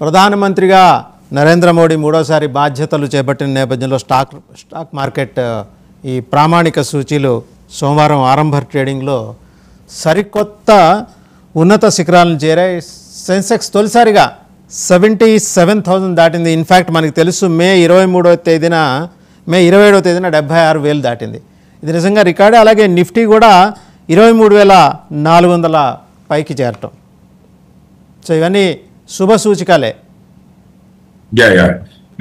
ప్రధానమంత్రిగా నరేంద్ర మోడీ మూడోసారి బాధ్యతలు చేపట్టిన నేపథ్యంలో స్టాక్ మార్కెట్ ఈ ప్రామాణిక సూచీలు సోమవారం ఆరంభ ట్రేడింగ్లో సరికొత్త ఉన్నత శిఖరాలను చేరాయి. సెన్సెక్స్ తొలిసారిగా 77,000 దాటింది. ఇన్ఫ్యాక్ట్ మనకు తెలుసు మే 27వ తేదీన 76,000 దాటింది. ఇది నిజంగా రికార్డే. అలాగే నిఫ్టీ కూడా 23,400 పైకి చేరటం. సో ఇవన్నీ శుభ సూచికలే.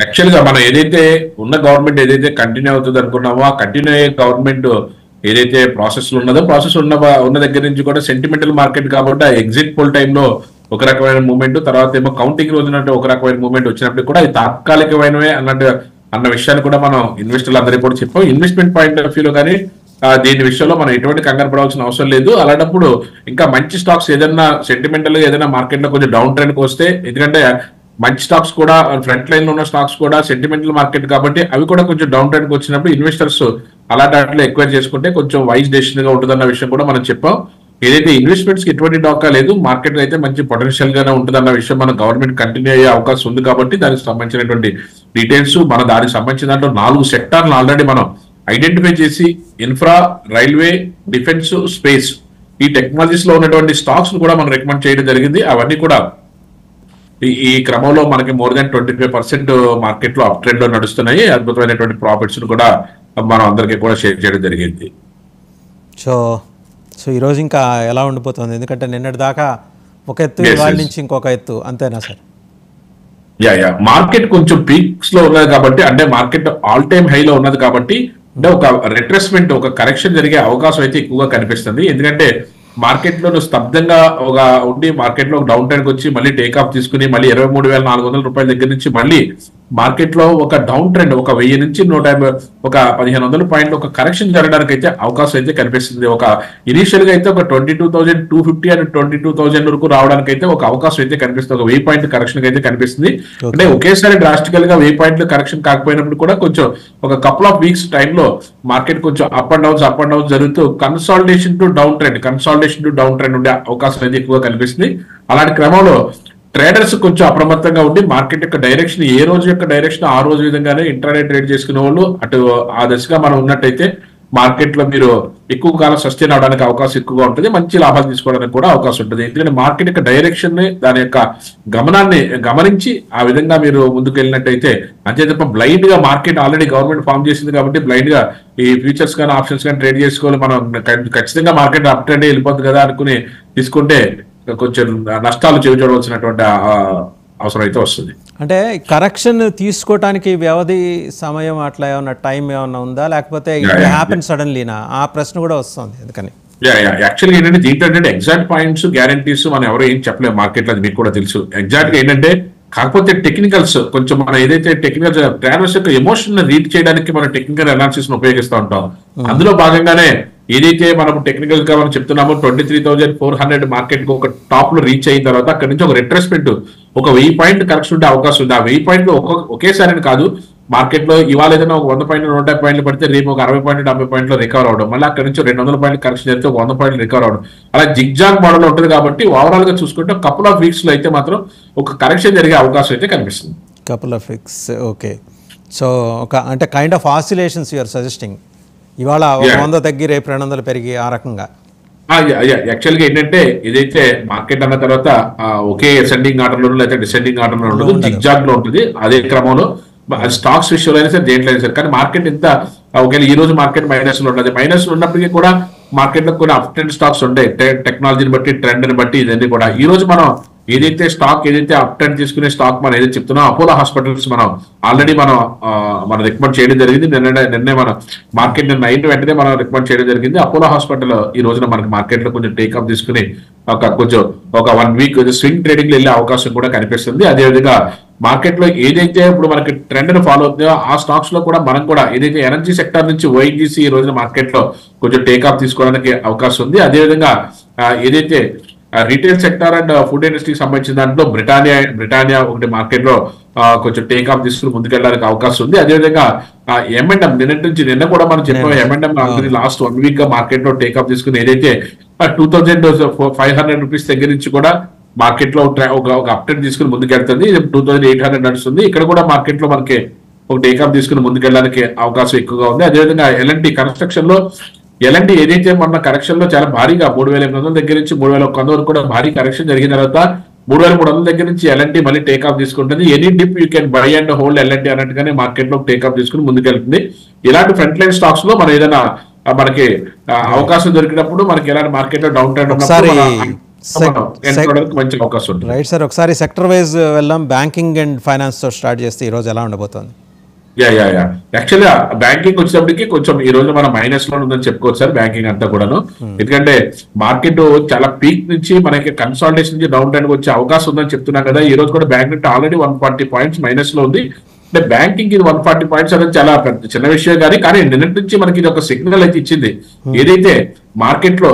యాక్చువల్గా మనం ఏదైతే ఉన్న గవర్నమెంట్ ఏదైతే కంటిన్యూ అవుతుంది అనుకున్నామో ఆ కంటిన్యూ అయ్యే గవర్నమెంట్ ఏదైతే ప్రాసెస్ ఉన్నదో ప్రాసెస్ ఉన్న దగ్గర నుంచి కూడా సెంటిమెంటల్ మార్కెట్ కాబట్టి ఎగ్జిట్ పోల్ టైంలో ఒక రకమైన మూవ్మెంట్, తర్వాత ఏమో కౌంటింగ్ రోజునంటే ఒక రకమైన మూవ్మెంట్ వచ్చినప్పుడు కూడా అది తాత్కాలికమైనవే అన్న విషయాన్ని కూడా మనం ఇన్వెస్టర్లు అందరికీ కూడా చెప్పాం. ఇన్వెస్ట్మెంట్ పాయింట్ ఆఫ్ వ్యూలో కానీ దీని విషయంలో మనం ఎటువంటి కంగారు పడాల్సిన అవసరం లేదు. అలాంటప్పుడు ఇంకా మంచి స్టాక్స్ ఏదైనా సెంటిమెంటల్ ఏదైనా మార్కెట్ లో కొంచెం డౌన్ ట్రెండ్కి వస్తే, ఎందుకంటే మంచి స్టాక్స్ కూడా ఫ్రంట్ లైన్ లో ఉన్న స్టాక్స్ కూడా సెంటిమెంటల్ మార్కెట్ కాబట్టి అవి కూడా కొంచెం డౌన్ ట్రెండ్కి వచ్చినప్పుడు ఇన్వెస్టర్స్ అలాంటి వాటిలో ఎక్వైర్ చేసుకుంటే కొంచెం వైజ్ డెసిషన్ గా ఉంటుందన్న విషయం కూడా మనం చెప్పాం. ఏదైతే ఇన్వెస్ట్మెంట్స్ కి ఎటువంటి డాకా లేదు, మార్కెట్ అయితే మంచి పొటెన్షియల్ గానే ఉంటుందన్న విషయం మన గవర్నమెంట్ కంటిన్యూ అయ్యే అవకాశం ఉంది కాబట్టి దానికి సంబంధించినటువంటి డీటెయిల్స్ దానికి సంబంధించిన దాంట్లో 4 సెక్టార్లు ఆల్రెడీ మనం ఐడెంటిఫై చేసి ఇన్ఫ్రా, రైల్వే, డిఫెన్స్, స్పేస్ ఈ టెక్నాలజీస్ లో ఉన్నటువంటి స్టాక్స్ కూడా మనం రికమెండ్ చేయడం జరిగింది. అవన్నీ కూడా ఈ క్రమంలో మనకి మోర్ దాన్ 25% మార్కెట్ లో అప్ ట్రెండ్ లో నడుస్తున్నాయి. అద్భుతమైనటువంటి ప్రాఫిట్స్ కూడా మనం అందరికీ కూడా షేర్ చేయడం జరిగింది. సో ఈరోజు ఇంకా ఎలా ఉండిపోతుంది? ఎందుకంటే నిన్నటి దాకా ఒక ఎత్తు, ఇవాళ నుంచి ఇంకొక ఎత్తు, అంతేనా సార్? మార్కెట్ కొంచెం పీక్స్ లో ఉన్నది కాబట్టి, అంటే మార్కెట్ ఆల్ టైమ్ హై లో ఉన్నది కాబట్టి అంటే ఒక రిట్రెస్మెంట్, ఒక కరెక్షన్ జరిగే అవకాశం అయితే ఎక్కువగా కనిపిస్తుంది. ఎందుకంటే మార్కెట్ లో స్తబ్దంగా ఉండి మార్కెట్ లో డౌన్ ట్రెండ్ వచ్చి మళ్ళీ టేక్ ఆఫ్ తీసుకుని మళ్ళీ 23,400 రూపాయల దగ్గర నుంచి మళ్ళీ మార్కెట్ లో ఒక డౌన్ ట్రెండ్ ఒక 1000 నుంచి 150 ఒక 1,500 పాయింట్లు ఒక కరెక్షన్ జరగడానికి అయితే అవకాశం అయితే కనిపిస్తుంది. ఒక ఇనిషియల్ గా అయితే ఒక 22,250 అండ్ 22,000 వరకు రావడానికి అయితే ఒక అవకాశం అయితే కనిపిస్తుంది. ఒక 1000 పాయింట్ కరెక్షన్ అయితే కనిపిస్తుంది. అంటే ఒకేసారి డ్రాస్టికల్ గా 1000 పాయింట్లు కరెక్షన్ కాకపోయినప్పుడు కూడా కొంచెం ఒక కపుల్ ఆఫ్ వీక్స్ టైంలో మార్కెట్ కొంచెం అప్ అండ్ డౌన్ జరుగుతూ కన్సాలిడేషన్ టు డౌన్ ట్రెండ్ ఉండే అవకాశం అయితే ఎక్కువగా కనిపిస్తుంది. అలాంటి క్రమంలో ట్రేడర్స్ కొంచెం అప్రమత్తంగా ఉండి మార్కెట్ యొక్క డైరెక్షన్ ఏ రోజు యొక్క డైరెక్షన్ ఆ రోజు విధంగానే ఇంట్రాడే ట్రేడ్ చేసుకునే వాళ్ళు అటు ఆ దశగా మనం ఉన్నట్టయితే మార్కెట్ లో మీరు ఎక్కువ కాలం సస్టైన్ అవడానికి అవకాశం ఎక్కువగా ఉంటుంది, మంచి లాభాలు తీసుకోవడానికి కూడా అవకాశం ఉంటుంది. ఎందుకంటే మార్కెట్ యొక్క డైరెక్షన్ ని దాని యొక్క గమనాన్ని గమనించి ఆ విధంగా మీరు ముందుకు వెళ్ళినట్టయితే, అంతే తప్ప బ్లైండ్ గా మార్కెట్ ఆల్రెడీ గవర్నమెంట్ ఫామ్ చేసింది కాబట్టి బ్లైండ్ గా ఈ ఫ్యూచర్స్ కానీ ఆప్షన్స్ కానీ ట్రేడ్ చేసుకోవాలి, మనం ఖచ్చితంగా మార్కెట్ అప్ ట్రెండ్ వెళ్ళిపోతుంది కదా అనుకుని తీసుకుంటే కొంచెం నష్టాలు చూడవలసినటువంటి అవసరం అయితే వస్తుంది. అంటే కరెక్షన్ తీసుకోవటానికి వ్యవధి సమయం అట్లా ఏమన్నా టైం ఏమన్నా ఉందా, లేకపోతే హ్యాపెన్ సడన్లీనా? ఆ ప్రశ్న కూడా వస్తుంది. ఎందుకని యాక్చువల్గా ఏంటంటే దీంట్లో ఏంటంటే ఎగ్జాక్ట్ పాయింట్స్ గ్యారంటీస్ మనం ఎవరు ఏం చెప్పలేము మార్కెట్ లో, అది మీకు కూడా తెలుసు. ఎగ్జాక్ట్ గా ఏంటంటే కాకపోతే టెక్నికల్స్ కొంచెం మనం ఏదైతే టెక్నికల్ ట్రేడర్స్ యొక్క ఎమోషన్ రీడ్ చేయడానికి మనం టెక్నికల్ అనాలిసిస్ ఉపయోగిస్తూ ఉంటాం. అందులో భాగంగానే ఏదైతే మనం టెక్నికల్ గా మనం చెప్తున్నామో 23,400 మార్కెట్ కు ఒక టాప్ లో రీచ్ అయిన తర్వాత అక్కడ నుంచి ఒక రిట్రెస్మెంట్ ఒక 1000 పాయింట్ కరెక్షన్ ఉండే అవకాశం ఉంది. ఆ 1000 పాయింట్లు ఒకేసారి కాదు, మార్కెట్ లో ఇవాళ ఏదైనా ఒక 100 పాయింట్లు 150 పాయింట్లు పడితే రేపు ఒక 60 పాయింట్లు 70 పాయింట్లు రికవర్ అవడం, మళ్ళీ అక్కడ నుంచి 200 పాయింట్లు కరెక్షన్ జరిగితే 100 పాయింట్లు రికవర్ అవడం, అలా జిగ్జాగ్ మోడల్ ఉంటుంది. కాబట్టి ఓవరాల్ గా చూసుకుంటే కపుల్ ఆఫ్ వీక్స్ లో అయితే మాత్రం ఒక కరెక్షన్ జరిగే అవకాశం అయితే కనిపిస్తుంది. Couple of weeks, okay. So ఒక అంటే kind of oscillations you're suggesting, ఇవాళ 100 తగ్గి రేపు 200 పెరిగి ఆ రకంగా. యాక్చువల్ గా ఏంటంటే ఇదైతే మార్కెట్ అన్న తర్వాత ఒకే అసెండింగ్ ఆర్డర్ లో లేదా డిసెండింగ్ ఆర్డర్ లో ఉండదు, జిగ్జాగ్ లో ఉంటుంది. అదే క్రమంలో స్టాక్స్ విషయంలో అయినా సరే దేంట్లో అయినా సరే, కానీ మార్కెట్ ఇంత ఒకవేళ ఈ రోజు మార్కెట్ మైనస్ లో ఉన్నది, మైనస్ లో ఉన్నప్పటికీ కూడా మార్కెట్ లో కొన్ని అప్ ట్రెండ్ స్టాక్స్ ఉంటాయి, టెక్నాలజీని బట్టి ట్రెండ్ ని బట్టి ఇదన్నీ కూడా. ఈ రోజు మనం ఏదైతే అప్ ట్రెండ్ తీసుకునే స్టాక్ మనం ఏదైతే చెప్తున్నాం అపోలో హాస్పిటల్స్ మనం ఆల్రెడీ మనం రికమెండ్ చేయడం జరిగింది. నిన్నే మన మార్కెట్ నిన్న అయిన వెంటనే మనం రికమెండ్ చేయడం జరిగింది. అపోలో హాస్పిటల్ ఈ రోజున మనకి మార్కెట్ లో కొంచెం టేక్ ఆఫ్ తీసుకుని ఒక 1 వీక్ స్వింగ్ ట్రేడింగ్ లో వెళ్ళే అవకాశం కూడా కనిపిస్తుంది. అదేవిధంగా మార్కెట్ లో ఏదైతే ఇప్పుడు మనకి ట్రెండ్ ని ఫాలో అవుతుందో ఆ స్టాక్స్ లో కూడా మనం కూడా ఏదైతే ఎనర్జీ సెక్టర్ నుంచి ఓఎన్జీసీ ఈ రోజున మార్కెట్ లో కొంచెం టేక్ ఆఫ్ తీసుకోవడానికి అవకాశం ఉంది. అదేవిధంగా ఏదైతే రీటైల్ సెక్టర్ అండ్ ఫుడ్ ఇండస్ట్రీకి సంబంధించిన దాంట్లో బ్రిటానియా ఒకటి మార్కెట్ లో కొంచెం టేక్ ఆఫ్ తీసుకుని ముందుకెళ్ళడానికి అవకాశం ఉంది. అదేవిధంగా M&M నిన్న కూడా మనం చెప్పాం, M&M లాస్ట్ 1 వీక్ గా మార్కెట్ లో టేక్ ఆఫ్ తీసుకుని ఏదైతే 2,500 రూపీస్ దగ్గర నుంచి కూడా మార్కెట్ లో ఒక అప్డేట్ తీసుకుని ముందుకెళ్తుంది. 2800 నడుస్తుంది. ఇక్కడ కూడా మార్కెట్ లో మనకి ఒక టేకాఫ్ తీసుకుని ముందుకెళ్ళడానికి అవకాశం ఎక్కువగా ఉంది. అదేవిధంగా ఎల్ఎన్టీ కన్స్ట్రక్షన్ లో ఎల్ఎన్టీ ఏదైతే మొన్న కరెక్షన్ లో చాలా భారీగా 3800 దగ్గర నుంచి 3100 వరకు కూడా భారీ కరెక్షన్ జరిగిన తర్వాత 3300 దగ్గర నుంచి ఎల్ఎన్టీ మళ్ళీ టేకాఫ్ తీసుకుంటుంది. Any dip you can buy and hold LNT అన్నట్టుగానే మార్కెట్ లో టేకాఫ్ తీసుకుని ముందుకెళ్తుంది. ఇలాంటి ఫ్రంట్ లైన్ స్టాక్స్ లో మనం ఏదైనా మనకి అవకాశం దొరికినప్పుడు మనకి ఎలాంటి మార్కెట్ లో డౌన్ ట్రెండ్ మంచి అవకాశం ఉంటుంది. రైట్ సార్, ఒకసారి సెక్టర్ వైజ్ వెళ్దాం. బ్యాంకింగ్ అండ్ ఫైనాన్స్ తో స్టార్ట్ చేస్తే ఈ రోజు ఎలా ఉండబోతోంది? యాక్చువల్గా బ్యాంకింగ్ వచ్చేటప్పటికి కొంచెం ఈ రోజు మనం మైనస్ లో ఉందని చెప్పుకోవచ్చు సార్ బ్యాంకింగ్ అంతా కూడాను. ఎందుకంటే మార్కెట్ చాలా పీక్ నుంచి మనకి కన్సాలిడేషన్ నుంచి డౌన్ ట్రెండ్ వచ్చే అవకాశం ఉందని చెప్తున్నాం కదా. ఈ రోజు కూడా bank Nifty already 140 points minus లో ఉంది. అంటే బ్యాంకింగ్ ఇది 140 పాయింట్స్ అనేది చాలా చిన్న విషయం కానీ నిన్నటి నుంచి మనకి ఇది ఒక సిగ్నల్ అయితే ఇచ్చింది. ఏదైతే మార్కెట్ లో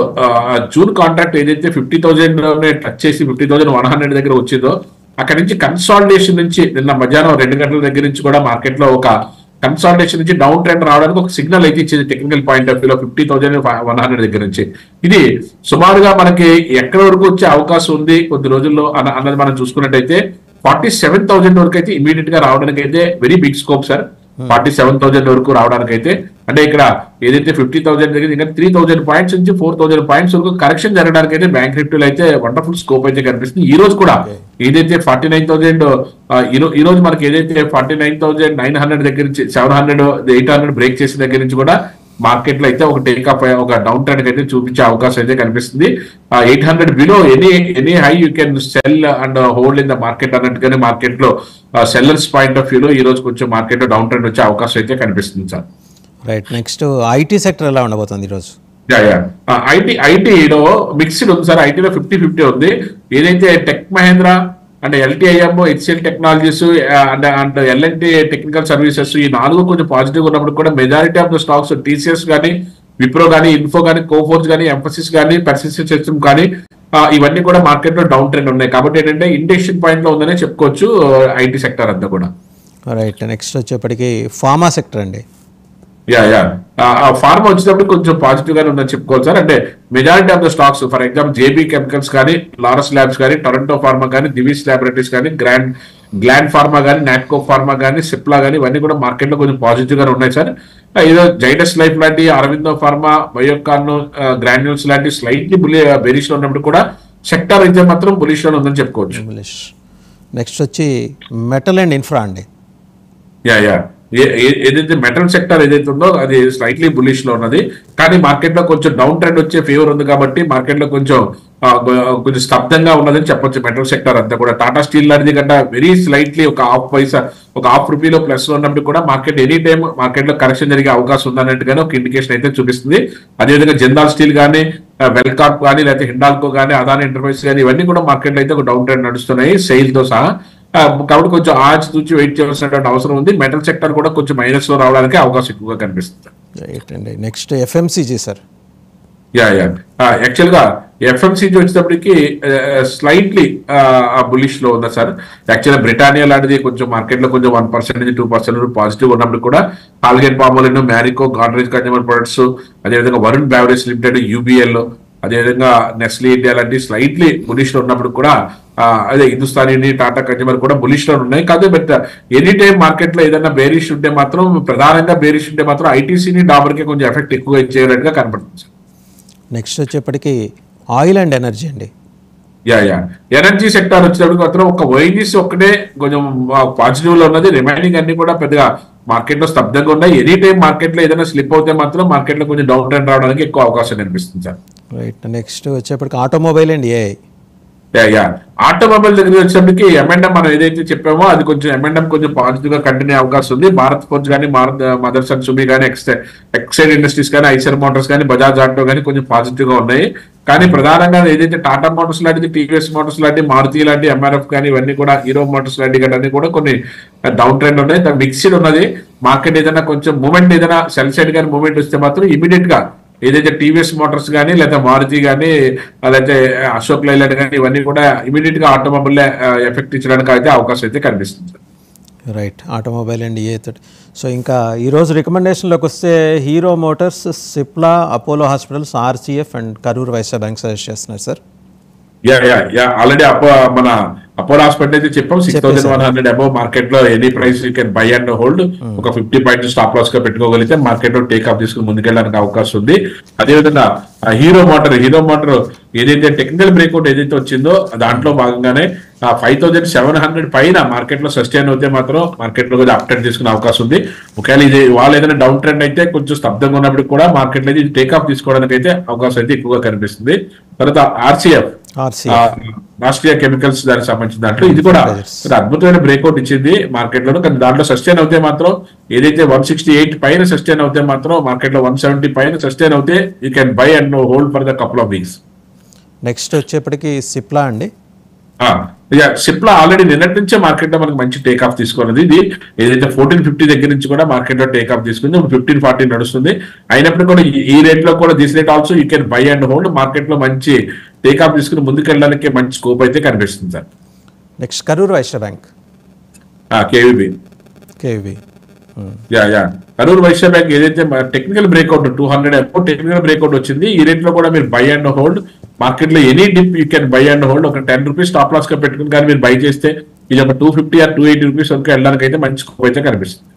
జూన్ కాంట్రాక్ట్ ఏదైతే 50,000 టచ్ చేసి 50,100 దగ్గర వచ్చిందో అక్కడ నుంచి కన్సాలిడేషన్ నుంచి నిన్న మధ్యాహ్నం 2 గంటల దగ్గర నుంచి కూడా మార్కెట్ లో ఒక కన్సాలిడేషన్ నుంచి డౌన్ ట్రెండ్ రావడానికి ఒక సిగ్నల్ అయితే ఇచ్చింది టెక్నికల్ పాయింట్ ఆఫ్ వ్యూలో 50,100 దగ్గర నుంచి. ఇది సుమారుగా మనకి ఎక్కడి వరకు వచ్చే అవకాశం ఉంది కొద్ది రోజుల్లో అన్నది మనం చూసుకున్నట్టయితే 47,000 వరకు అయితే ఇమీడియట్ గా రావడానికి అయితే వెరీ బిగ్ స్కోప్ సార్. 47,000 వరకు రావడానికి అయితే అంటే ఇక్కడ ఏదైతే 50,000 దగ్గర ఇంకా 3,000 పాయింట్స్ నుంచి 4,000 పాయింట్స్ వరకు కరెక్షన్ జరగడానికి అయితే బ్యాంక్ నిఫ్టీలో అయితే వండర్ఫుల్ స్కోప్ అయితే కనిపిస్తుంది. ఈ రోజు కూడా ఏదైతే 49,000 ఈ రోజు మనకి ఏదైతే 49,900 దగ్గర నుంచి 700 800 బ్రేక్ చేసిన దగ్గర నుంచి కూడా మార్కెట్ లో అయితే ఒక టేక్ ఆఫ్ ఒక డౌన్ ట్రెండ్ అయితే చూపించే అవకాశం అయితే కనిపిస్తుంది. 800 below any high you can sell and hold in the market అన్నట్టుగానే మార్కెట్ లో సెల్లర్స్ పాయింట్ ఆఫ్ వ్యూలో ఈ రోజు కొంచెం మార్కెట్ లో డౌన్ ట్రెండ్ వచ్చే అవకాశం అయితే కనిపిస్తుంది sir. Right, next IT sector ఎలా ఉండబోతుంది ఈ రోజు? ఐటీలో మిక్స్డ్ ఉంది సార్. ఐటీలో 50-50 ఉంది. ఏదైతే టెక్ మహేంద్ర అంటే LTIM, HCL technologies and LNT technical services ఈ 4 కొంచెం పాజిటివ్ ఉన్నప్పుడు కూడా majority of the stocks TCS కానీ, విప్రో కానీ, ఇన్ఫో కానీ, కోఫోర్స్ కానీ, ఎంఫసిస్ కానీ, పర్సిస్టెంట్ సిస్టమ్ కానీ ఇవన్నీ కూడా మార్కెట్ లో డౌన్ ట్రెండ్ ఉన్నాయి. కాబట్టి ఏంటంటే ఇండెక్షన్ పాయింట్ లో ఉందనే చెప్పుకోవచ్చు ఐటీ సెక్టర్ అంతా కూడా. రైట్, నెక్స్ట్ వచ్చేప్పటికి ఫార్మా సెక్టర్ అండి. ఫార్మా వచ్చేటప్పుడు కొంచెం పాజిటివ్ గానే ఉందని చెప్పుకోవాలి సార్. అంటే majority of the stocks for example JB chemicals కానీ, లారస్ ల్యాబ్స్ కానీ, టొరంటో ఫార్మా కానీ, దివిస్ ల్యాబొరేటరీస్ కానీ, గ్లాండ్ ఫార్మా కానీ, నాట్కో ఫార్మా కానీ, సిప్లా కానీ ఇవన్నీ కూడా మార్కెట్ లో కొంచెం పాజిటివ్ గానే ఉన్నాయి సార్. ఏదో జైడస్ లైఫ్ లాంటి, అరవిందో ఫార్మా, బయోకాన్, గ్రాన్యూల్స్ లాంటి స్లైట్లీ బెరిష్ లో ఉన్నప్పుడు కూడా సెక్టర్ అయితే మాత్రం బులిష్ లో ఉందని చెప్పుకోవచ్చు. నెక్స్ట్ వచ్చి మెటల్ అండ్ ఇన్ఫ్రా అండి. ఏదైతే మెటల్ సెక్టర్ ఏదైతే ఉందో అది స్లైట్లీ బులిష్ లో ఉన్నది. కానీ మార్కెట్ లో కొంచెం డౌన్ ట్రెండ్ వచ్చే ఫేవర్ ఉంది కాబట్టి మార్కెట్ లో కొంచెం స్తబ్దంగా ఉన్నదని చెప్పొచ్చు మెటల్ సెక్టర్ అంతా కూడా. టాటా స్టీల్ లాంటిది కంటే వెరీ స్లైట్లీ ఒక హాఫ్ రూపీలో ప్లస్ లో ఉన్నప్పుడు కూడా మార్కెట్ ఎనీ టైం మార్కెట్ లో కరెక్షన్ జరిగే అవకాశం ఉందన్నట్టుగానే ఒక ఇండికేషన్ అయితే చూపిస్తుంది. అదేవిధంగా జిందాల్ స్టీల్ కానీ, వెల్కాప్ కానీ, లేకపోతే హిండాల్కో కానీ, అదాని ఎంటర్ప్రైజెస్ కానీ ఇవన్నీ కూడా మార్కెట్ లో అయితే ఒక డౌన్ ట్రెండ్ నడుస్తున్నాయి సెయిల్ తో సహా. కాబట్టి కొంచెం ఆచి తూచి వెయిట్ చేయాల్సినటువంటి అవసరం ఉంది. మెటల్ సెక్టర్ కూడా కొంచెం మైనస్ లో రావడానికి అవకాశం ఎక్కువగా కనిపిస్తుంది. Next FMCG sir. యాక్చువల్ గా ఎఫ్ఎంసీజీ వచ్చేటప్పటికి స్లైట్లీ బులిష్ లో ఉందా సార్. యాక్చువల్ గా బ్రిటానియా లాంటిది కొంచెం మార్కెట్ లో కొంచెం 1% నుంచి 2% పాజిటివ్ ఉన్నప్పుడు కూడా Colgate Palmolive, Marico, Godrej consumer products, అదేవిధంగా వరుణ్ బ్యావరేజ్ లిమిటెడ్, యూబీఎల్, అదేవిధంగా నెస్లీ ఇండియా లాంటి స్లైట్లీ బులిష్ లో ఉన్నప్పుడు కూడా అదే హిందుస్థానీ, టాటా కన్జ్యూమర్ కూడా బులిష్ లో ఉన్నాయి. కాదు బట్ ఎనీ టైం మార్కెట్ లో ఏదైనా బేరిష్ ఉంటే మాత్రం ప్రధానంగా బేరిష్ ఉంటే మాత్రం ఐటీసీని డాబర్ కి కొంచెం ఎఫెక్ట్ ఎక్కువగా ఇచ్చేటట్టుగా కనపడుతుంది. నెక్స్ట్ వచ్చేప్పటికి ఆయిల్ అండ్ ఎనర్జీ అండి. ఎనర్జీ సెక్టర్ వచ్చేటప్పటికి మాత్రం ఒక ఓఎన్జీసీ ఒక్కటే కొంచెం పాజిటివ్ లో ఉన్నది. రిమైనింగ్ అన్ని కూడా పెద్దగా మార్కెట్ లో స్తబ్దంగా ఉన్నాయి. ఎనీ టైం మార్కెట్ లో ఏదైనా స్లిప్ అవుతే మాత్రం మార్కెట్ లో కొంచెం డౌన్ ట్రెండ్ రావడానికి ఎక్కువ అవకాశం కనిపిస్తుంది సార్. రైట్, నెక్స్ట్ వచ్చేప్పటికి ఆటోమొబైల్ అండ్ ఏఐ. ఆటోమొబైల్ దగ్గర వచ్చేప్పటికి ఎంఎండ్ఎం మనం ఏదైతే చెప్పామో అది కొంచెం ఎంఎండ్ఎం కొంచెం పాజిటివ్ గా కంటిన్యూ అవకాశం ఉంది. భారత్ ఫోర్జ్ కానీ, మదర్స్ అండ్ సుమి కానీ, ఎక్సైడ్ ఇండస్ట్రీస్ కానీ, ఐసర్ మోటార్స్ కానీ, బజాజ్ ఆటో కానీ కొంచెం పాజిటివ్ గా ఉన్నాయి. కానీ ప్రధానంగా ఏదైతే టాటా మోటార్స్ లాంటిది, టీవీఎస్ మోటార్స్ లాంటి, మారుతి లాంటి, ఎంఆర్ఎఫ్ కానీ ఇవన్నీ కూడా, హీరో మోటార్స్ లాంటి అన్ని కూడా కొన్ని డౌన్ ట్రెండ్ ఉన్నాయి. మిక్స్డ్ ఉన్నది. మార్కెట్ ఏదైనా కొంచెం మూమెంట్ ఏదైనా సెల్ సైడ్ కానీ మూమెంట్ వస్తే మాత్రం ఇమీడియట్ గా ఏదైతే టీవీఎస్ మోటార్స్ కానీ, లేదా మారుతి కానీ, లేకపోతే అశోక్ లైలాండ్ కానీ ఇవన్నీ కూడా ఇమీడియట్ గా ఆటోమొబైల్ ఎఫెక్ట్ ఇచ్చడానికి అయితే అవకాశం అయితే కనిపిస్తుంది. రైట్, ఆటోమొబైల్ అండ్ ఏ తోటి. సో ఇంకా ఈరోజు రికమెండేషన్లోకి వస్తే Hero Motors, Cipla, Apollo hospitals, RCF and Karur Vysya bank suggest చేస్తున్నారు sir. Ya ya ya already మన అపోలో హాస్పిటల్ అయితే చెప్పాం 6100 అబౌవ్ మార్కెట్ లో any price you can buy and hold. ఒక 50 పాయింట్స్ స్టాప్ లాస్ గా పెట్టుకోగలిగితే మార్కెట్ లో టేక్ ఆఫ్ తీసుకుని ముందుకెళ్ళడానికి అవకాశం ఉంది. అదేవిధంగా హీరో మోటార్ ఏదైతే టెక్నికల్ బ్రేక్అవుట్ ఏదైతే వచ్చిందో దాంట్లో భాగంగానే 5700 పైన మార్కెట్ లో సస్టైన్ అవుతే మాత్రం మార్కెట్ లో కూడా అప్డేట్ తీసుకునే అవకాశం ఉంది. ఒకవేళ ఇది వాళ్ళు ఏదైనా డౌన్ ట్రెండ్ అయితే కొంచెం స్తబ్దంగా ఉన్నప్పుడు కూడా మార్కెట్ లో ఇది టేక్ ఆఫ్ తీసుకోవడానికి అయితే అవకాశం అయితే ఎక్కువగా కనిపిస్తుంది. తర్వాత ఆర్సీఎఫ్ రాష్ట్రీయ కెమికల్స్ దానికి సంబంధించిన దాంట్లో ఇది కూడా అద్భుతమైన బ్రేక్అవుట్ ఇచ్చింది మార్కెట్ లో. కానీ దాంట్లో సస్టైన్ అవుతే మాత్రం ఏదైతే 168 పైన సస్టైన్ అవుతే మాత్రం మార్కెట్ లో 170 పైన సస్టైన్ అవుతే you can buy and hold for the couple of weeks. Next వచ్చేప్పటికి సిప్లా అండి. సిప్లా ఆల్రెడీ నిన్నటి నుంచే మార్కెట్ లో మనకి మంచి టేక్ ఆఫ్ తీసుకున్నది. ఇది ఏదైతే 1450 దగ్గర నుంచి కూడా మార్కెట్ లో టేక్ ఆఫ్ తీసుకుంది. 1540 నడుస్తుంది. అయినప్పుడు కూడా ఈ రేట్ లో కూడా this rate also you can buy and hold. Market లో మంచి టేక్ ఆఫ్ తీసుకుని ముందుకెళ్ళడానికి మంచి స్కోప్ అయితే కనిపిస్తుంది sir. Next Karur Vysya bank, KVB. Karur Vysya bank ఏదైతే టెక్నికల్ బ్రేక్అవుట్ 200 టెక్నికల్ బ్రేక్అవుట్ వచ్చింది. ఈ రేట్ లో కూడా మీరు బై అండ్ హోల్డ్. మార్కెట్ లో any dip you can buy and hold. ఒక 10 రూపీస్ స్టాప్ లాస్ గా పెట్టుకుని కానీ మీరు బై చేస్తే ఇది ఒక 250 or 280 రూపీస్ వరకు వెళ్ళడానికి అయితే మంచి స్కోప్ అయితే కనిపిస్తుంది.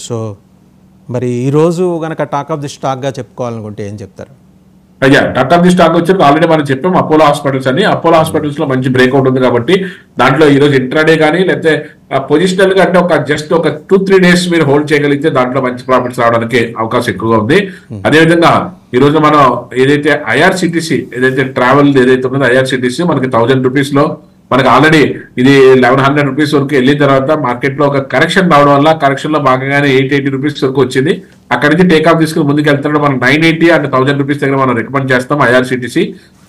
సో మరి ఈ రోజు కనుక టాక్ ఆఫ్ ది స్టాక్ గా చెప్పుకోవాలనుకుంటే ఏం చెప్తారు? అయ్యా టాక్ ఆఫ్ ది స్టాక్ వచ్చి ఆల్రెడీ మనం చెప్పాం అపోలో హాస్పిటల్స్ అని. అపోలో హాస్పిటల్స్ లో మంచి బ్రేక్అవుట్ ఉంది కాబట్టి దాంట్లో ఈ రోజు ఇంట్రాడే కానీ లేకపోతే పొజిషనల్ గా అంటే జస్ట్ ఒక 2-3 డేస్ మీరు హోల్డ్ చేయగలిగితే దాంట్లో మంచి ప్రాఫిట్స్ రావడానికి అవకాశం ఎక్కువగా ఉంది. అదేవిధంగా ఈ రోజు మనం ఏదైతే ఐఆర్సిటిసి ఏదైతే ట్రావెల్ ఏదైతే ఉన్నదో ఐఆర్సిటిసి మనకి 1000 రూపీస్ లో మనకి ఆల్రెడీ ఇది 1100 రూపీస్ వరకు వెళ్ళిన తర్వాత మార్కెట్ లో ఒక కరెక్షన్ రావడం వల్ల కరెక్షన్ లో భాగంగానే 880 రూపీస్ వరకు వచ్చింది. అక్కడి నుంచి టేక్ ఆఫ్ తీసుకుని ముందుకు వెళ్తున్నాడు. మనం 980 అండ్ 1000 రూపీస్ దగ్గర మనం రికమెండ్ చేస్తాం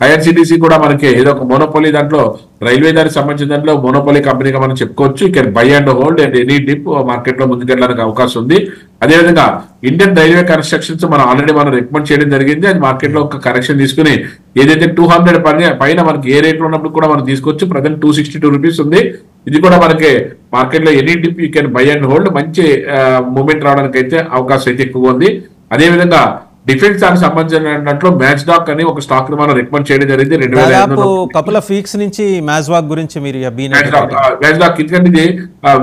ఐఆర్సిటిసి కూడా మనకి ఏదో ఒక మోనోపోలీ దాంట్లో రైల్వే దానికి సంబంధించిన దాంట్లో మోనోపోలీ కంపెనీగా మనం చెప్పుకోవచ్చు. ఇక్కడ by and hold and any dip market లో ముందుకెళ్ళడానికి అవకాశం ఉంది. అదేవిధంగా ఇండియన్ రైల్వే కన్స్ట్రక్షన్స్ మనం ఆల్రెడీ మనం రికమెండ్ చేయడం జరిగింది. అది మార్కెట్ లో ఒక కరెక్షన్ తీసుకుని ఏదైతే 200 పైన మనకి ఏ రేట్ లో ఉన్నప్పుడు కూడా మనం తీసుకోవచ్చు. ప్రజెంట్ 262 రూపీస్ ఉంది. ఇది కూడా మనకి మార్కెట్ లో any dip you can buy and hold. మంచి మూవ్మెంట్ రావడానికి అయితే అవకాశం అయితే ఎక్కువ ఉంది. అదేవిధంగా డిఫెన్స్ దానికి సంబంధించినట్లు మ్యాచ్డాక్ అని ఒక స్టాక్ ని మనం రికమెండ్ చేయడం జరిగింది. 2005 కపుల్ ఆఫ్ వీక్స్ నుంచి మ్యాచ్డాక్ గురించి మీరు మ్యాచ్డాక్ ఎందుకంటే ఇది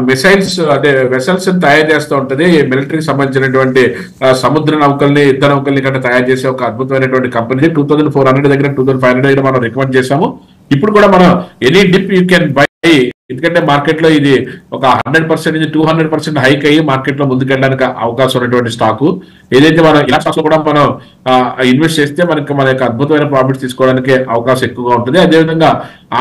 మిసైల్స్ అదే వెసల్స్ తయారు చేస్తూ ఉంటది. మిలిటరీకి సంబంధించినటువంటి సముద్ర నౌకల్ని యుద్ధ నౌకల్ని కంటే తయారు చేసే ఒక అద్భుతమైనటువంటి కంపెనీ. 2400 దగ్గర 2500 దగ్గర మనం రికమెండ్ చేసాము. ఇప్పుడు కూడా మనం any dip you can by. ఎందుకంటే మార్కెట్ లో ఇది ఒక 100% నుంచి 200% హైక్ అయ్యి మార్కెట్ లో ముందుకెళ్ళడానికి అవకాశం ఉన్నటువంటి స్టాక్. ఏదైతే మనం ఇలా స్టాక్స్ లో కూడా మనం ఇన్వెస్ట్ చేస్తే మనకి మన యొక్క అద్భుతమైన ప్రాఫిట్స్ తీసుకోవడానికి అవకాశం ఎక్కువగా ఉంటుంది. అదేవిధంగా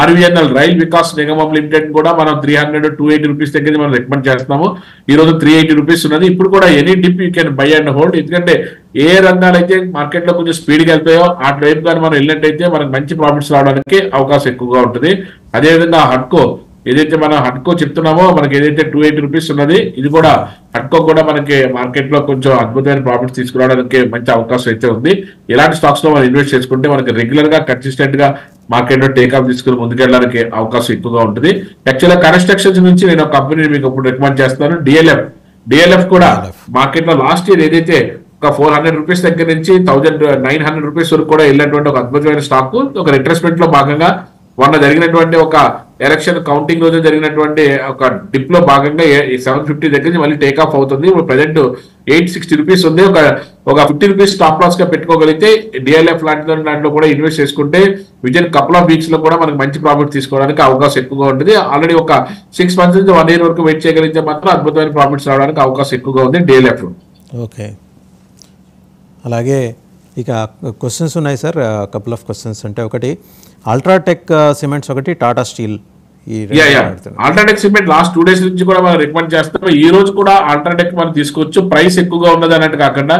ఆర్వీఎన్ఎల్ రైల్ వికాస్ నిగమం లిమిటెడ్ కూడా మనం 300-280 రూపీస్ దగ్గర మనం రికమెండ్ చేస్తున్నాము. ఈ రోజు 380 రూపీస్ ఉన్నది. ఇప్పుడు కూడా any dip you can buy and hold. ఎందుకంటే ఏ రంగాలు అయితే మార్కెట్ లో కొంచెం స్పీడ్ గా వెళ్తాయో ఆ వైపు కానీ మనం వెళ్ళినట్టయితే మనకి మంచి ప్రాఫిట్స్ రావడానికి అవకాశం ఎక్కువగా ఉంటుంది. అదేవిధంగా హడ్కో ఏదైతే మనం హడ్కో చెప్తున్నామో మనకి ఏదైతే 280 రూపీస్ ఉన్నది ఇది కూడా హడ్కో కూడా మనకి మార్కెట్ లో కొంచెం అద్భుతమైన ప్రాఫిట్స్ తీసుకురావడానికి మంచి అవకాశం అయితే ఉంది. ఇలాంటి స్టాక్స్ లో మనం ఇన్వెస్ట్ చేసుకుంటే మనకి రెగ్యులర్ గా కన్సిస్టెంట్ గా మార్కెట్ లో టేక్ ఆఫ్ తీసుకుని ముందుకెళ్ళడానికి అవకాశం ఎక్కువగా ఉంటుంది. యాక్చువల్గా కన్స్ట్రక్షన్స్ నుంచి నేను ఒక కంపెనీ మీకు ఇప్పుడు రికమెండ్ చేస్తాను. డిఎల్ఎఫ్ కూడా మార్కెట్ లో లాస్ట్ ఇయర్ ఏదైతే ఒక 400 రూపీస్ దగ్గర నుంచి 1900 రూపీస్ వరకు కూడా వెళ్ళినటువంటి ఒక అద్భుతమైన స్టాక్. ఒక రిట్రెస్మెంట్ లో భాగంగా మొన్న జరిగినటువంటి ఒక ఎలక్షన్ కౌంటింగ్ రోజు జరిగినటువంటి ఒక డిప్ లో భాగంగా 750 దగ్గర నుంచి మళ్ళీ టేక్ ఆఫ్ అవుతుంది. ఇప్పుడు ప్రజెంట్ 860 రూపీస్ ఉంది. ఒక 50 రూపీస్ స్టాప్ లాస్ గా పెట్టుకోగలిగితే డిఎల్ఎఫ్ లాంటి దాంట్లో కూడా ఇన్వెస్ట్ చేసుకుంటే విజన్ కపుల్ ఆఫ్ వీక్స్ లో కూడా మనకి మంచి ప్రాఫిట్ తీసుకోవడానికి అవకాశం ఎక్కువగా ఉంటుంది. ఆల్రెడీ ఒక 6 months నుంచి 1 year వరకు వెయిట్ చేయగలిగితే మాత్రం అద్భుతమైన ప్రాఫిట్స్ రావడానికి అవకాశం ఎక్కువగా ఉంది డిఎల్ఎఫ్ లో. ఓకే, అలాగే ఇక క్వశ్చన్స్ ఉన్నాయి సార్. కపుల్ ఆఫ్ క్వశ్చన్స్ అంటే ఒకటి అల్ట్రాటెక్ సిమెంట్స్, ఒకటి Tata steel. UltraTech cement last 2 days నుంచి కూడా మనం రికమెండ్ చేస్తాం. ఈ రోజు కూడా అల్ట్రాటెక్ మనం తీసుకోవచ్చు. ప్రైస్ ఎక్కువగా ఉన్నది అన్నట్టు కాకుండా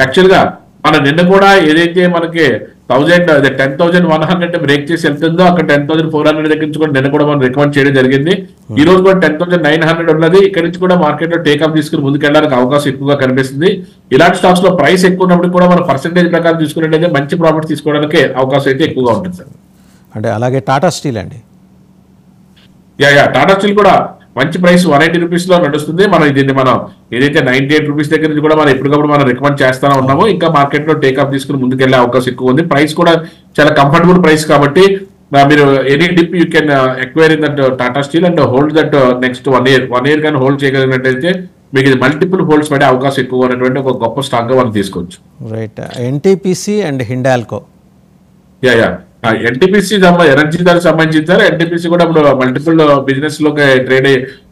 యాక్చువల్ గా మనం నిన్న కూడా ఏదైతే మనకి 10,100 బ్రేక్ చేసి వెళ్తుందో అక్కడ 10,400 దగ్గర నుంచి కూడా నిన్న కూడా మనం రికమెండ్ చేయడం జరిగింది. ఈ రోజు కూడా 10,900 ఉన్నది. ఇక్కడ నుంచి కూడా మార్కెట్ లో టేక్ ఆఫ్ తీసుకుని ముందుకెళ్ళడానికి అవకాశం ఎక్కువగా కనిపిస్తుంది. ఇలాంటి స్టాక్స్ లో ప్రైస్ ఎక్కువ ఉన్నప్పుడు కూడా మనం పర్సెంటేజ్ ప్రకారం తీసుకున్నట్లయితే మంచి ప్రాఫిట్ తీసుకోవడానికి అవకాశం అయితే ఎక్కువగా ఉంటుంది సార్. అంటే అలాగే టాటా స్టీల్ అండి. టాటా స్టీల్ కూడా మంచి ప్రైస్ 180 రూపీస్ లో నడుస్తుంది. మనం దీన్ని మనం ఏదైతే 98 రూపీస్ దగ్గర నుంచి కూడా మనం ఎప్పటికప్పుడు మనం రికమెండ్ చేస్తూనే ఉన్నాము. ఇంకా మార్కెట్ లో టేక్ ఆఫ్ తీసుకుని ముందుకెళ్లే అవకాశం ఎక్కువ ఉంది. ప్రైస్ కూడా చాలా కంఫర్టబుల్ ప్రైస్ కాబట్టి మీరు any dip you can acquire in that Tata steel and hold that next 1 year కానీ హోల్డ్ చేయగలిగినట్టయితే మీకు ఇది మల్టిపుల్ హోల్డ్స్ పడే అవకాశం ఎక్కువ ఉన్నటువంటి ఒక గొప్ప స్టాక్ గా మనం తీసుకోవచ్చు. Right. NTPC and Hindalco. Yeah NTPC energy దానికి సంబంధించి సార్. ఎన్టీపీసీ కూడా ఇప్పుడు మల్టిపుల్ బిజినెస్ లోకి ట్రేడ్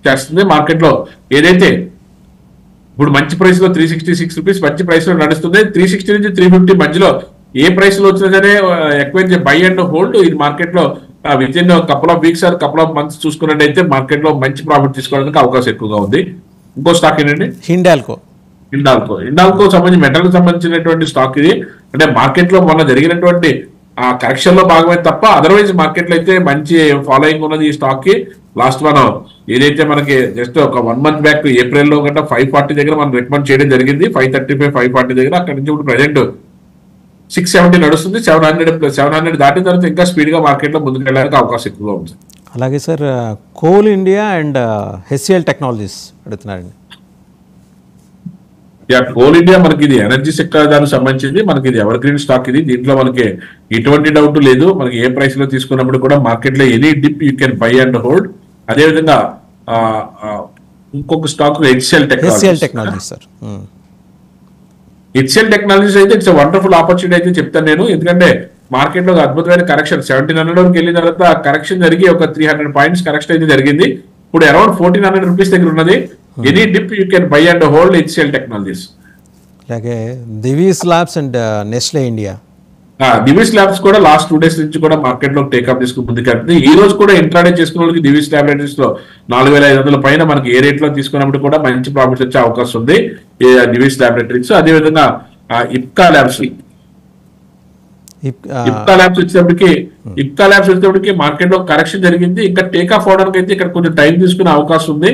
చేస్తుంది మార్కెట్ లో. ఏదైతే ఇప్పుడు మంచి ప్రైస్ లో 366 రూపీస్ మంచి ప్రైస్ లో నడుస్తుంది. 360 నుంచి 350 మధ్యలో ఏ ప్రైస్ లో వచ్చినా సరే ఎక్వైర్ బై అండ్ హోల్డ్. ఇది మార్కెట్ లో with in couple of weeks or couple of months చూసుకున్నట్టయితే మార్కెట్ లో మంచి ప్రాఫిట్ తీసుకోవడానికి అవకాశం ఎక్కువగా ఉంది. ఇంకో స్టాక్ ఏంటండి? హిండాల్కో. సంబంధించి మెటల్ సంబంధించినటువంటి స్టాక్ ఇది. అంటే మార్కెట్ లో మొన్న జరిగినటువంటి ఆ కరెక్షన్ లో భాగమే తప్ప అదర్వైజ్ మార్కెట్ లో అయితే మంచి ఫాలోయింగ్ ఉన్నది ఈ స్టాక్ కి. లాస్ట్ మనం ఏదైతే మనకి జస్ట్ ఒక 1 month బ్యాక్ ఏప్రిల్ లో గంట 540 దగ్గర మనం రికమెండ్ చేయడం జరిగింది. 535 540 దగ్గర. అక్కడ నుంచి ఇప్పుడు ప్రజెంట్ 670 నడుస్తుంది. 700 దాటిన తర్వాత ఇంకా స్పీడ్ గా మార్కెట్ లో ముందుకు వెళ్ళడానికి అవకాశం ఎక్కువగా ఉంది. అలాగే sir coal India and HCl technologies అడుగుతున్నారండి. కోల్ ఇండియా మనకి ఇది ఎనర్జీ సెక్టర్ దానికి సంబంధించింది. మనకి ఇది ఎవర్ గ్రీన్ స్టాక్. ఇది దీంట్లో మనకి ఎటువంటి డౌట్ లేదు. మనకి ఏ ప్రైస్ లో తీసుకున్నప్పుడు కూడా మార్కెట్ లో any dip you can buy and hold. అదేవిధంగా ఇంకొక stock HCl technologies sir. HCl technologies అయితే ఇట్స్ వండర్ఫుల్ ఆపర్చునిటీ అయితే చెప్తాను నేను. ఎందుకంటే మార్కెట్ లో అద్భుతమైన కరెక్షన్ 1700 వరకు వెళ్ళిన తర్వాత కరెక్షన్ జరిగి ఒక 300 పాయింట్స్ కరెక్షన్ అయితే జరిగింది. ఇప్పుడు అరౌండ్ 1400 రూపీస్ దగ్గర ఉన్నది. Any dip you can buy and hold HCL technologies. అలాగే Divi's labs and Nestle India. Divi's labs కూడా లాస్ట్ 2 days నుంచి కూడా మార్కెట్ లో టేకప్ తీసుకుని ముందుకెళ్తుంది. ఈ రోజు కూడా ఇంట్రాడే చేసుకున్న వాళ్ళకి దివీస్ ల్యాబొరేటరీస్ లో 4500 పైన మనకి ఏ రేట్ లో తీసుకున్నప్పుడు కూడా మంచి ప్రాఫిట్స్ వచ్చే అవకాశం ఉంది దివీస్ ల్యాబొరేటరీస్. అదేవిధంగా ఇప్కా ల్యాబ్స్ వచ్చేటప్పటికి మార్కెట్ లో కరెక్షన్ జరిగింది. ఇంకా టేకాఫ్ అవడానికి అయితే ఇక్కడ కొంచెం టైం తీసుకునే అవకాశం ఉంది.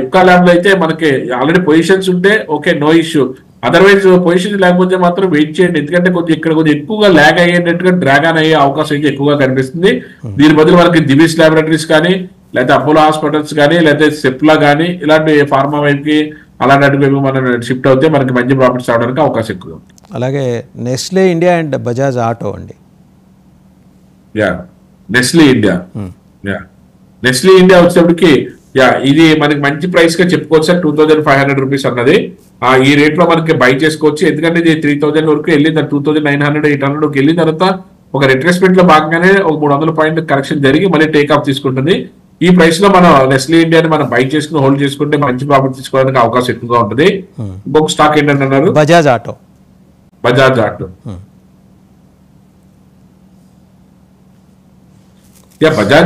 ఇప్కా ల్యాబ్ లో అయితే మనకి ఆల్రెడీ పొజిషన్స్ ఉంటే okay, no issue. Otherwise position లేకపోతే మాత్రం వెయిట్ చేయండి. ఎందుకంటే ఇక్కడ కొంచెం ఎక్కువగా ల్యాగ్ అయ్యేటట్టుగా డ్రాగన్ అయ్యే అవకాశం అయితే ఎక్కువగా కనిపిస్తుంది. దీని బదులు మనకి దివీస్ ల్యాబొరేటరీస్ కానీ, లేకపోతే అపోలో హాస్పిటల్స్ కానీ, లేకపోతే సెప్లా కానీ ఇలాంటి ఫార్మా వైపుకి అలాంటి వైపు మనం షిఫ్ట్ అవుతే మనకి మంచి ప్రాఫిట్స్ అవడానికి అవకాశం ఎక్కువ. అలాగే Nestle India and Bajaj auto అండి. నెస్లే ఇండియా వచ్చేటప్పటికి ఇది మనకి మంచి ప్రైస్ గా చెప్పుకోవచ్చు సార్. 2500 రూపీస్ అన్నది ఈ రేట్ లో మనకి బై చేసుకోవచ్చు. ఎందుకంటే ఇది 3000 వరకు వెళ్ళింది. 2900 800 వరకు వెళ్ళిన తర్వాత ఒక రిట్రేస్మెంట్ లో భాగంగానే ఒక 300 పాయింట్ కరెక్షన్ జరిగి మళ్ళీ టేక్ ఆఫ్ తీసుకుంటుంది. ఈ ప్రైస్ లో మనం నెస్లే ఇండియాని మనం బై చేసుకుని హోల్డ్ చేసుకుంటే మంచి ప్రాఫిట్ తీసుకోవడానికి అవకాశం ఎక్కువగా ఉంటుంది. ఇంకొక స్టాక్ ఏంటంటే అన్నారు Bajaj auto. Bajaj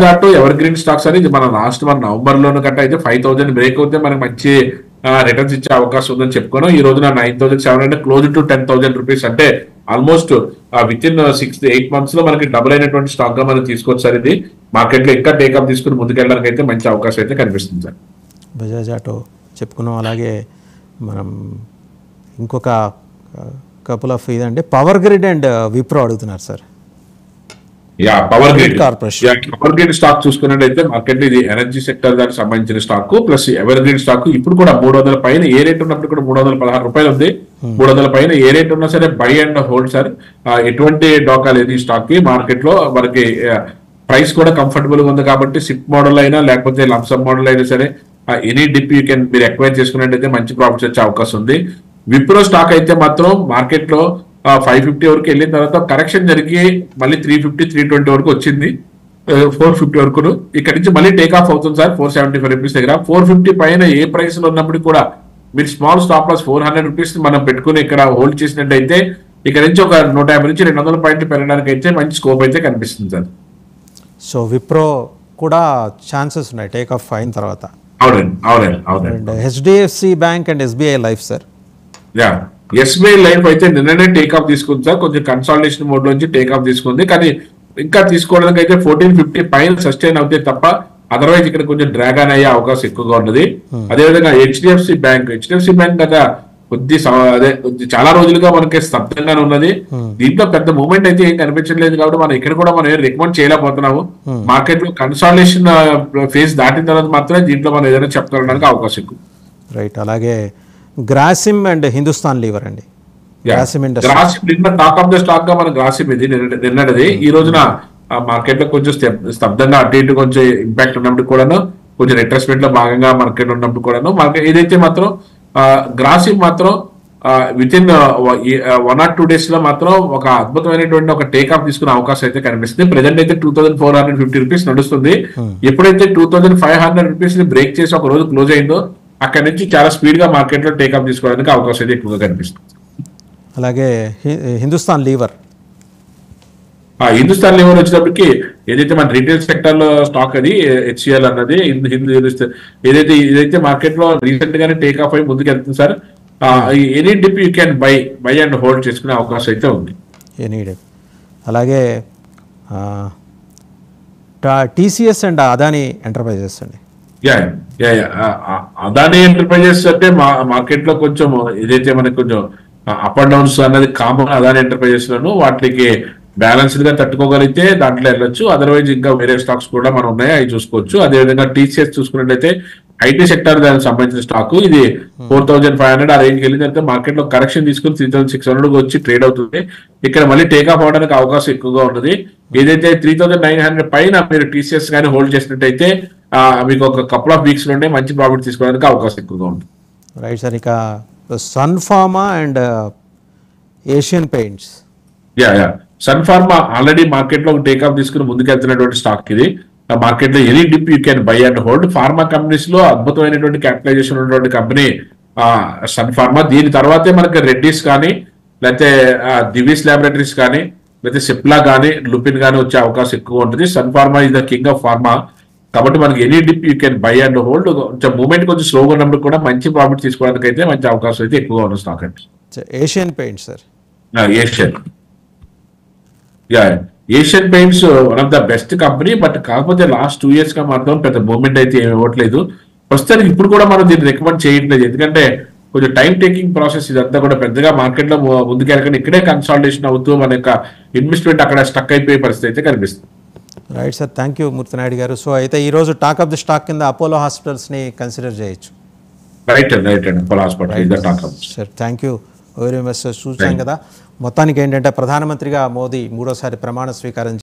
auto ever green stocks అని ఇది మన నవంబర్ లోను కట్ట అయితే 5000 బ్రేక్ అవుతే మనకి మంచి రిటర్న్స్ ఇచ్చే అవకాశం ఉందని చెప్పుకున్నాం. ఈ రోజున 9700 క్లోజ్ టు 10,000 రూపీస్. అంటే ఆల్మోస్ట్ విత్ ఇన్ 6-8 months లో మనకి డబుల్ అయినటువంటి స్టాక్ గా మనం తీసుకోవచ్చు సార్. ఇది మార్కెట్ లో ఇంకా టేకప్ తీసుకుని ముందుకెళ్ళడానికి అయితే మంచి అవకాశం అయితే కనిపిస్తుంది సార్. బజాజ్ ఆటో చెప్పుకున్నాం. అలాగే మనం ఇంకొక కపుల్ ఆఫ్ ఇదంటే పవర్ గ్రిడ్ అండ్ విప్రో అడుగుతున్నారు సార్. పవర్ గ్రిడ్ స్టాక్ చూసుకున్నట్టయితే మార్కెట్ ఇది ఎనర్జీ సెక్టర్ దానికి సంబంధించిన stock plus ever grid stock. ఇప్పుడు కూడా 300 పైన ఏ రేట్ ఉన్నప్పుడు కూడా 316 రూపాయలు ఉంది. 300 పైన ఏ రేట్ ఉన్నా సరే బై అండ్ హోల్డ్ సార్. ఎటువంటి డోకా లేదు ఈ స్టాక్ కి. మార్కెట్ లో మనకి ప్రైస్ కూడా కంఫర్టబుల్ గా ఉంది కాబట్టి సిప్ మోడల్ అయినా లేకపోతే లంసమ్ మోడల్ అయినా సరే ఎనీ డిప్ యూ కెన్ మీరు ఎక్వైర్ చేసుకున్నట్టయితే మంచి ప్రాఫిట్స్ వచ్చే అవకాశం ఉంది. విప్రో స్టాక్ అయితే మాత్రం మార్కెట్ లో 550 వరకు వెళ్ళిన తర్వాత కరెక్షన్ జరిగి మళ్ళీ 350 320 వరకు వచ్చింది. 450 వరకు ఇక్కడ నుంచి మళ్ళీ టేక్ ఆఫ్ అవుతుంది సార్ 475 రూపీస్ దగ్గర. 450 పైన ఏ ప్రైస్ లో ఉన్నప్పుడు కూడా మీరు స్మాల్ స్టాప్ లాస్ 400 రూపీస్ మనం పెట్టుకుని ఇక్కడ హోల్డ్ చేసినట్టయితే ఇక్కడ నుంచి ఒక 150 నుంచి 200 పాయింట్లు పెరగడానికి అయితే మంచి స్కోప్ అయితే కనిపిస్తుంది సార్. సో విప్రో కూడా ఛాన్సెస్ ఉన్నాయి టేక్ ఆఫ్ అయిన తర్వాత. అవునండి. HDFC bank and SBI life sir. SBI life అయితే నిన్ననే టేక్ ఆఫ్ తీసుకుంది సార్. కొంచెం కన్సాలిడేషన్ మోడ్ నుంచి టేక్ ఆఫ్ తీసుకుంది. కానీ ఇంకా తీసుకోవడానికి అయితే 1450 పైన సస్టైన్ అవుతే తప్ప అదర్వైజ్ ఇక్కడ కొంచెం డ్రాగన్ అయ్యే అవకాశం ఎక్కువగా ఉన్నది. అదేవిధంగా హెచ్డిఎఫ్సి బ్యాంక్ కదా కొద్ది చాలా రోజులుగా మనకి స్తబ్దంగానే ఉన్నది. దీంట్లో పెద్ద మూవ్మెంట్ అయితే ఏం కనిపించలేదు కాబట్టి మనం ఇక్కడ కూడా మనం రికమెండ్ చేయలేకపోతున్నాము. మార్కెట్ లో కన్సాలిడేషన్ ఫేజ్ దాటిన తర్వాత మాత్రమే దీంట్లో మనం ఏదైనా చెప్తానికి అవకాశం ఎక్కువ. రైట్. అలాగే గ్రాసిమ్ అండ్ హిందుస్థాన్ లీవర్ అండి. గ్రాసిమ్ నిన్న టాక్ ఆఫ్ ద స్టాక్ గా మన గ్రాసిమ్ ఇది నిన్నటిది. ఈ రోజున ఆ మార్కెట్ లో కొంచెం స్తబ్దంగా అటు ఇటు కొంచెం ఇంపాక్ట్ ఉన్నప్పుడు కూడాను, కొంచెం రిట్రెస్మెంట్ లో భాగంగా మార్కెట్ ఉన్నప్పుడు కూడాను, మార్కెట్ ఏదైతే మాత్రం గ్రాసిమ్ మాత్రం విత్ ఇన్ 1 or 2 days లో మాత్రం ఒక అద్భుతమైనటువంటి ఒక టేక్ ఆఫ్ తీసుకునే అవకాశం అయితే కనిపిస్తుంది. ప్రెసెంట్ అయితే 2450 రూపీస్ నడుస్తుంది. ఎప్పుడైతే 2500 రూపీస్ ని బ్రేక్ చేసి ఒక రోజు క్లోజ్ అయిందో అక్కడ నుంచి చాలా స్పీడ్ గా మార్కెట్ లో టేక్ ఆఫ్ తీసుకోవడానికి అవకాశం అయితే ఎక్కువగా కనిపిస్తుంది. అలాగే హిందుస్థాన్ లీవర్ హిందుస్థాన్ లీవర్ వచ్చేటప్పటికి ఏదైతే మన రీటైల్ సెక్టర్ లో స్టాక్ అది హెచ్సిఎల్ అన్నది ఏదైతే మార్కెట్ లో రీసెంట్ గానే టేక్ ఆఫ్ అయి ముందుకు వెళ్తుంది sir. Any dip you can buy and hold చేసుకునే అవకాశం అయితే ఉంది. Any dip. అలాగే టీసీఎస్ అండ్ అదానీ ఎంటర్ప్రైజెస్ అండి. అదానీ ఎంటర్ప్రైజెస్ అంటే మార్కెట్ లో కొంచెం ఏదైతే మనకి కొంచెం అప్ అండ్ డౌన్స్ అనేది కామన్. అదానీ ఎంటర్ప్రైజెస్ లను వాటికి బ్యాలెన్స్డ్ గా తట్టుకోగలిగితే దాంట్లో వెళ్ళొచ్చు. అదర్వైజ్ ఇంకా వేరే స్టాక్స్ కూడా మనం ఉన్నాయి, అవి చూసుకోవచ్చు. అదేవిధంగా టీసీఎస్ చూసుకున్నట్లయితే ఐటీ సెక్టర్ దానికి సంబంధించిన స్టాక్ ఇది 4500 ఆ రేంజ్కి వెళ్ళిన తర్వాత మార్కెట్ లో కరెక్షన్ తీసుకుని 3600 వచ్చి ట్రేడ్ అవుతుంది. ఇక్కడ మళ్ళీ టేక్ ఆఫ్ అవడానికి అవకాశం ఎక్కువగా ఉన్నది. ఏదైతే 3900 పైన మీరు టీసీఎస్ కానీ హోల్డ్ చేసినట్టయితే మీకు ఒక కపుల్ ఆఫ్ వీక్స్ నుండి మంచి ప్రాఫిట్ తీసుకోవడానికి అవకాశం ఎక్కువగా ఉంటుంది. Right sir. ఇక Sun Pharma and Asian Paints. Sun Pharma already market లో టేక్ ఆఫ్ తీసుకుని ముందుకెళ్తున్నటువంటి స్టాక్ ఇది. మార్కెట్ లో any dip you can buy and hold. Pharma companies లో అద్భుతమైనటువంటి క్యాపిటలైజేషన్ ఉన్నటువంటి కంపెనీ సన్ ఫార్మా. దీని తర్వాతే మనకి రెడ్డిస్ కానీ, లేకపోతే దివీస్ ల్యాబొరేటరీస్ కానీ, లేకపోతే సిప్లా కానీ, లుపిన్ కానీ వచ్చే అవకాశం ఎక్కువ ఉంటుంది. Sun Pharma is the king of pharma. కాబట్టి మనకి any dip you can buy and hold. కొంచెం మూమెంట్ కొంచెం స్లోగా ఉన్నప్పుడు కూడా మంచి ప్రాఫిట్ తీసుకోవడానికి అయితే మంచి అవకాశం అయితే ఎక్కువగా ఉన్న స్టాక్ అండి. Asian paints sir. Asian paints one of the best company. But కాకపోతే లాస్ట్ 2 years గా మాత్రం పెద్ద మూవ్మెంట్ అయితే ఏమి ఇవ్వట్లేదు. ప్రస్తుతానికి ఇప్పుడు కూడా మనం దీన్ని రికమెండ్ చేయట్లేదు. ఎందుకంటే కొంచెం టైం టేకింగ్ ప్రాసెస్ ఇదంతా కూడా. పెద్దగా మార్కెట్ లో ముందుకెళ్ళకుండా ఇక్కడే కన్సాలిడేషన్ అవుతూ మన యొక్క ఇన్వెస్ట్మెంట్ అక్కడ స్టక్ అయిపోయే పరిస్థితి అయితే కనిపిస్తుంది. Right sir. Thank you Murthy Naidu గారు. సో అయితే ఈరోజు టాక్ ఆఫ్ ది స్టాక్ కింద అపోలో హాస్పిటల్స్ని కన్సిడర్ చేయొచ్చు. రైట్ అండి Apollo hospital sir. Thank you very much sir. చూసాం కదా మొత్తానికి ఏంటంటే ప్రధానమంత్రిగా మోదీ 3వ సారి ప్రమాణ స్వీకారం